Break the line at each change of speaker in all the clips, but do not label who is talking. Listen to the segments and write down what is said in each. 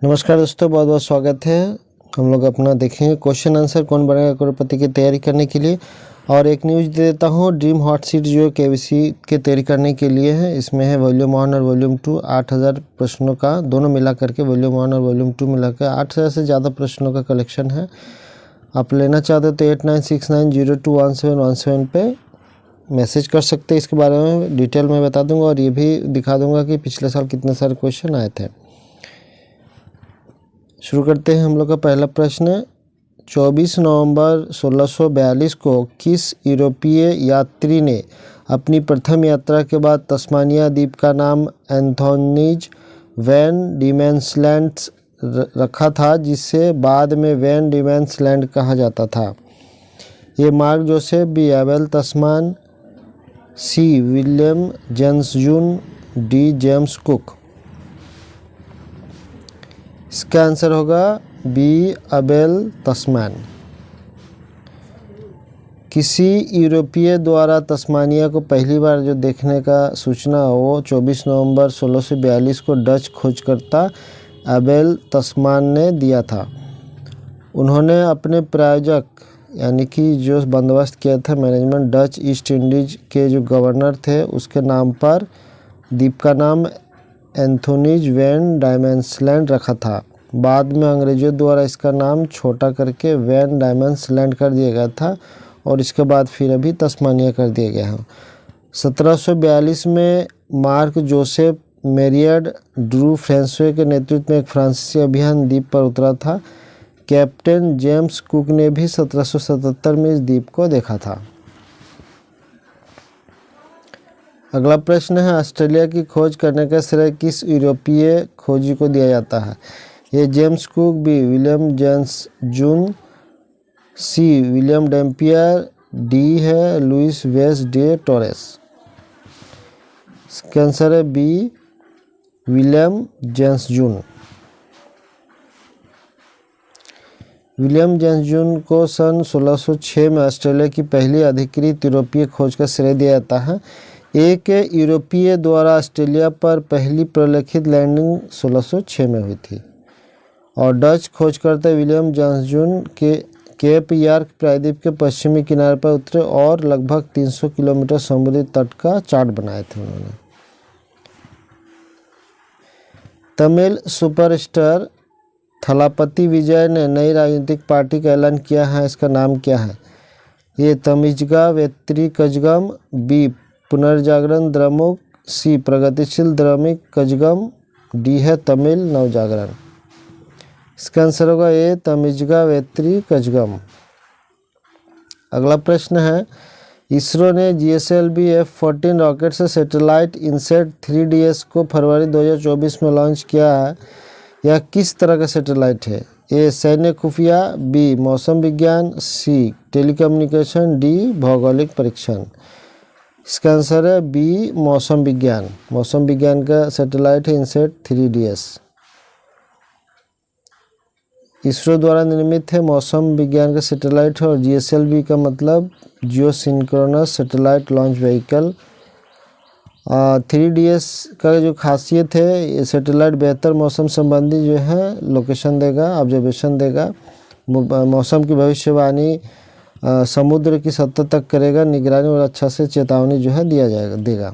नमस्कार दोस्तों, बहुत बहुत स्वागत है। हम लोग अपना देखेंगे क्वेश्चन आंसर कौन बनेगा करोड़पति की तैयारी करने के लिए। और एक न्यूज़ दे देता हूँ, ड्रीम हॉट सीट जो केबीसी की तैयारी करने के लिए है, इसमें है वॉल्यूम 1 और वॉल्यूम 2 8000 प्रश्नों का दोनों मिला करके वॉल्यूम 1 और वॉल्यूम 2 मिला कर 8000 से ज़्यादा प्रश्नों का कलेक्शन है। आप लेना चाहते हो तो 8969021717 पे मैसेज कर सकते हैं। इसके बारे में डिटेल में बता दूंगा और ये भी दिखा दूंगा कि पिछले साल कितने सारे क्वेश्चन आए थे। शुरू करते हैं। हम लोग का पहला प्रश्न, 24 नवंबर 1642 को किस यूरोपीय यात्री ने अपनी प्रथम यात्रा के बाद तस्मानिया द्वीप का नाम एंथोनीज वैन डीमेंसलैंड रखा था, जिसे बाद में वैन डीमेंसलैंड कहा जाता था? ये मार्क जोसेफ, बी एबेल तस्मान, सी विलियम जेम्स जून, डी जेम्स कुक। इसका आंसर होगा बी अबेल तस्मान। किसी यूरोपीय द्वारा तस्मानिया को पहली बार जो देखने का सूचना वो 24 नवंबर 1642 को डच खोजकर्ता अबेल तस्मान ने दिया था। उन्होंने अपने प्रायोजक यानी कि जो बंदोबस्त किया था मैनेजमेंट डच ईस्ट इंडीज के जो गवर्नर थे उसके नाम पर द्वीप का नाम एंथोनीज वैन डीमेंसलैंड रखा था। बाद में अंग्रेजों द्वारा इसका नाम छोटा करके वैन डीमेंसलैंड कर दिया गया था और इसके बाद फिर अभी तस्मानिया कर दिया गया है। 1742 में मार्क जोसेफ मेरियड ड्रू फ्रांसवे के नेतृत्व में एक फ्रांसीसी अभियान द्वीप पर उतरा था। कैप्टन जेम्स कुक ने भी 1777 में इस द्वीप को देखा था। अगला प्रश्न है, ऑस्ट्रेलिया की खोज करने का श्रेय किस यूरोपीय खोजी को दिया जाता है? ये James Cook, B William James June, C William Dampier, D है लुइस वेस डे टोरेस। इसका आंसर है B William James June. William James June को सन 1606 में ऑस्ट्रेलिया की पहली अधिकृत यूरोपीय खोज का श्रेय दिया जाता है। एक यूरोपीय द्वारा ऑस्ट्रेलिया पर पहली प्रलेखित लैंडिंग 1606 में हुई थी और डच खोजकर्ता विलियम जेम्स जून के केप यार्क प्रायद्वीप के पश्चिमी किनारे पर उतरे और लगभग 300 किलोमीटर समुद्री तट का चार्ट बनाए थे उन्होंने। तमिल सुपरस्टार थलापति विजय ने नई राजनीतिक पार्टी का ऐलान किया है, इसका नाम क्या है? ये तमिजगा वेत्री कजगम, बी पुनर्जागरण द्रमुक, सी प्रगतिशील द्रमिक कजगम, डी है तमिल नवजागरण। इसका आंसर होगा ए तमिजगा वेत्री कजगम। अगला प्रश्न है, इसरो ने GSLV F-14 रॉकेट से सैटेलाइट इनसेट 3DS को फरवरी 2024 में लॉन्च किया है। यह किस तरह का सैटेलाइट है? ए सैन्य खुफिया, बी मौसम विज्ञान, सी टेलीकम्युनिकेशन, डी भौगोलिक परीक्षण। इसका आंसर है बी मौसम विज्ञान। मौसम विज्ञान का सैटेलाइट है इनसेट 3DS। इसरो द्वारा निर्मित है मौसम विज्ञान का सैटेलाइट है और GSLV का मतलब geosynchronous satellite launch vehicle. 3DS का जो खासियत है, ये सैटेलाइट बेहतर मौसम संबंधी जो है लोकेशन देगा, ऑब्जर्वेशन देगा, मौसम की भविष्यवाणी समुद्र की सतह तक करेगा, निगरानी और अच्छा से चेतावनी जो है देगा।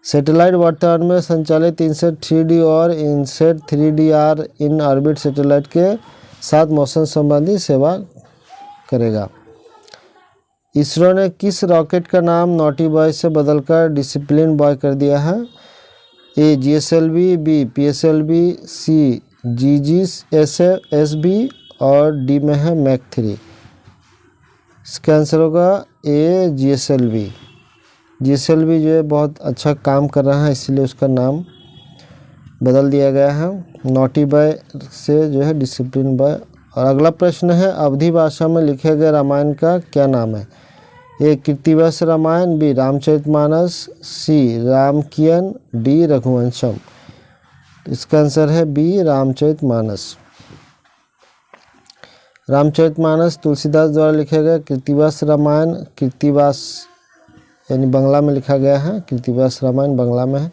सैटेलाइट वर्तमान में संचालित इनसेट 3D और INSAT 3DR in orbit satellite के साथ मौसम संबंधी सेवा करेगा। इसरो ने किस रॉकेट का नाम नॉटी बॉय से बदलकर डिसिप्लिन बॉय कर दिया है? ए GSLV, बी PSLV, सी GGSB और डी में है मैक 3। इसका आंसर होगा ए GSLV। GSLV जो है बहुत अच्छा काम कर रहा है, इसलिए उसका नाम बदल दिया गया है नॉटी बॉय से जो है डिसिप्लिन बॉय। और अगला प्रश्न है, अवधी भाषा में लिखे गए रामायण का क्या नाम है? ए कृत्तिवश रामायण, बी रामचरितमानस, सी रामकियन, डी रघुवंशम। इसका आंसर है बी रामचरितमानस। रामचरितमानस तुलसीदास द्वारा लिखा गया। कृत्तिवश रामायण कृत्तिवास यानी बंगला में लिखा गया है, कृत्तिवश रामायण बंगला में है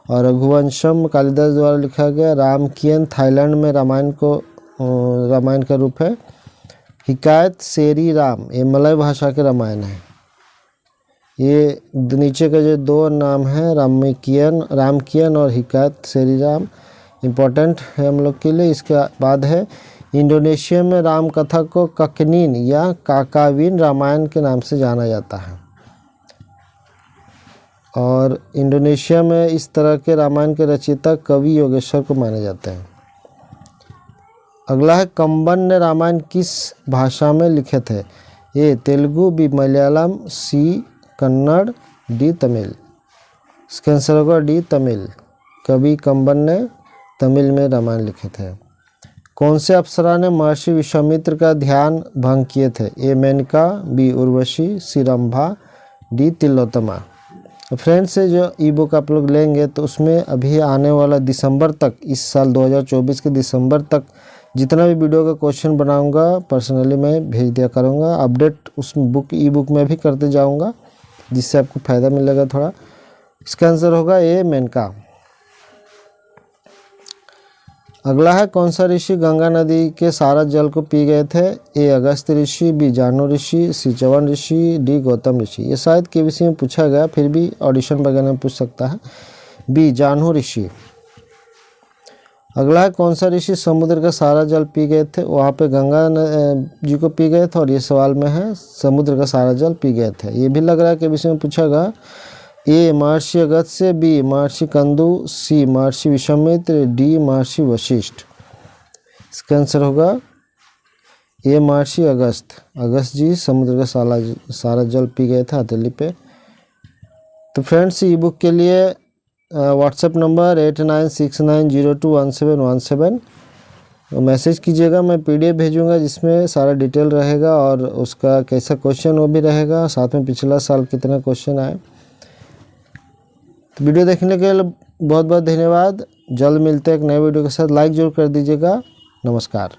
और रघुवंशम कालिदास द्वारा लिखा गया। रामकियन थाईलैंड में रामायण का रूप है। हिकायत शेरी राम ये मलय भाषा के रामायण है। ये नीचे का जो दो नाम है रामकियन और हिकायत शेरी राम इम्पोर्टेंट है हम लोग के लिए। इसके बाद है इंडोनेशिया में राम कथा को ककनीन या काकाविन रामायण के नाम से जाना जाता है और इंडोनेशिया में इस तरह के रामायण के रचयिता कवि योगेश्वर को माने जाते हैं। अगला है कंबन ने रामायण किस भाषा में लिखे थे? ए तेलुगु, बी मलयालम, सी कन्नड़, डी तमिल। इसका आंसर होगा डी तमिल। कवि कंबन ने तमिल में रामायण लिखे थे। कौन से अप्सरा ने महर्षि विश्वामित्र का ध्यान भंग किए थे? ए मेनका, बी उर्वशी, सी रंभा, डी तिलोत्तमा। फ्रेंड्स से जो ई बुक आप लोग लेंगे तो उसमें अभी आने वाला दिसंबर तक, इस साल 2024 के दिसंबर तक जितना भी वीडियो का क्वेश्चन बनाऊंगा पर्सनली मैं भेज दिया करूंगा। अपडेट उस ई बुक में भी करते जाऊंगा जिससे आपको फ़ायदा मिलेगा थोड़ा। इसका आंसर होगा ए मेनका। अगला है कौन सा ऋषि गंगा नदी के सारा जल को पी गए थे? ए अगस्त ऋषि, बी जाह्नू ऋषि, सी च्यवन ऋषि, डी गौतम ऋषि। ये शायद केबीसी में पूछा गया, फिर भी ऑडिशन वगैरह में पूछ सकता है। बी जाह्नू ऋषि। अगला है कौन सा ऋषि समुद्र का सारा जल पी गए थे? वहाँ पे गंगा जी को पी गए थे और ये सवाल में है समुद्र का सारा जल पी गए थे। ये भी लग रहा है केबीसी में पूछा गया। ए महर्षि अगस्त्य, बी महर्षि कंदु, सी महर्षि विश्वामित्र, डी महर्षि वशिष्ठ। इसका आंसर होगा ए महर्षि अगस्त जी समुद्र का सारा जल पी गए थे हथेली पे। तो फ्रेंड्स ई बुक के लिए व्हाट्सएप नंबर 8969021717 मैसेज कीजिएगा। मैं PDF भेजूंगा जिसमें सारा डिटेल रहेगा और उसका कैसा क्वेश्चन वो भी रहेगा, साथ में पिछला साल कितना क्वेश्चन आए। तो वीडियो देखने के लिए बहुत बहुत धन्यवाद। जल्द मिलते हैं एक नए वीडियो के साथ। लाइक जरूर कर दीजिएगा। नमस्कार।